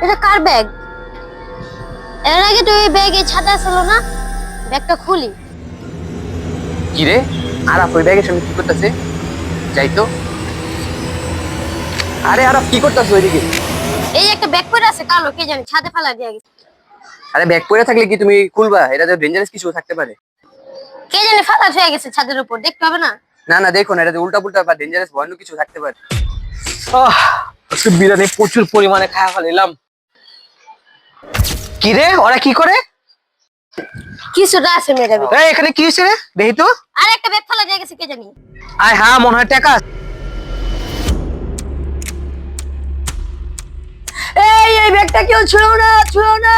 এটা কার ব্যাগ? এর আগে তো এই ব্যাগে ছাতা ছিল না, ব্যাগটা খুলি। কি রে, আরাফ ওই ব্যাগের সঙ্গে কি করতেছে? যাই তো। আরে আরাফ, কি করতেছ ওইদিকে? এই একটা ব্যাগ পড়ে আছে কালো, কে জানি ছাদে ফেলা দিয়ে গেছে। আরে ব্যাগ পরে থাকলে কি তুমি খুলবা? এটা তো ডেঞ্জারাস কিছু থাকতে পারে। কে জানি ফেলা হয়ে গেছে ছাদের উপর, দেখতে হবে না? না না, দেখো না, এটা উল্টা পুল্টা বা ডেঞ্জারাস ভয়ানক কিছু থাকতে পারে। আজকে বিরিয়ানি প্রচুর পরিমাণে খাওয়া ফেলাম। কি রে, ওরা কি করে? কিছুটা আছে মেয়েটা ভিতরে। এই এখানে কি হয়েছে রে, দেখি তো। আর একটা ব্যাগ ফেলা দিয়ে গেছে, কে জানি। আয় হ্যাঁ, মনে হয় টাকা। এই ব্যাগটা কেউ ছুঁড়ো না, ছুঁড়ো না।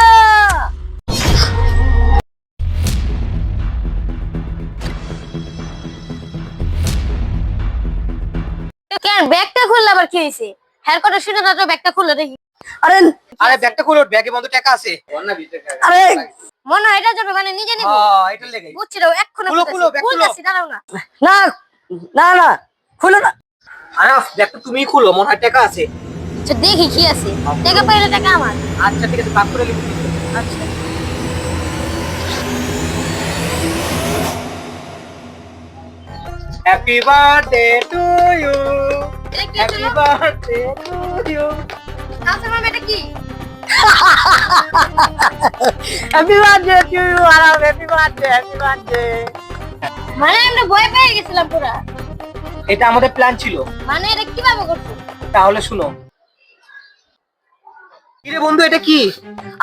কেন ব্যাগটা খুললে আবার কি হয়েছে? হ্যার কথা শুনে না তো ব্যাগটা খুললে দেখি। আরে আরে ব্যাগটা খুলো, ব্যাগের মধ্যে টাকা আছে। আরে মনে হয় এটার জন্য মানে নিজে নিব। হ্যাঁ, এটার লেগে। বুঝছি রে, এক্ষুনি খুলো, খুলো, ব্যাগ খুলো। খুলতেছি, দাঁড়াও না। না না না, খুলো না। আরে ব্যাগটা তুমিই খুলো, মনে হয় টাকা আছে। আচ্ছা দেখি কি আছে। টাকা পাইলে টাকা আমার। আচ্ছা ঠিক আছে, ভাগ করে লিখে দিচ্ছি। আচ্ছা হ্যাপি বার্থডে টু ইউ, এটা কি হ্যাপি ছিল? Birthday to you. আচ্ছা মামা, এটা কি? হ্যাপি বার্থডে টু ইউ আরাম, হ্যাপি বার্থডে, হ্যাপি বার্থডে। মানে আমরা ভয় পেয়ে গেছিলাম পুরা। এটা আমাদের প্ল্যান ছিল। মানে এটা কিভাবে করছো? তাহলে শুনো। কি রে বন্ধু, এটা কি?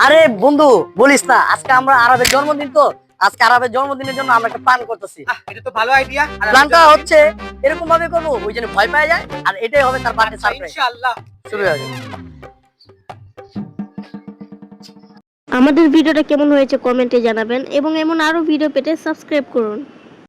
আরে বন্ধু বলিস না, আজকে আমরা আরবের জন্মদিন তো, আজকে আরবের জন্মদিনের জন্য আমরা একটা প্ল্যান করতেছি। এটা তো ভালো আইডিয়া। প্ল্যানটা হচ্ছে এরকম ভাবে করবো, ওই জন্য ভয় পাওয়া যায়, আর এটাই হবে তার বার্থডে সারপ্রাইজ। ইনশাআল্লাহ শুরু হয়ে যাবে। আমাদের ভিডিওটা কেমন হয়েছে কমেন্টে জানাবেন এবং এমন আরো ভিডিও পেতে সাবস্ক্রাইব করুন।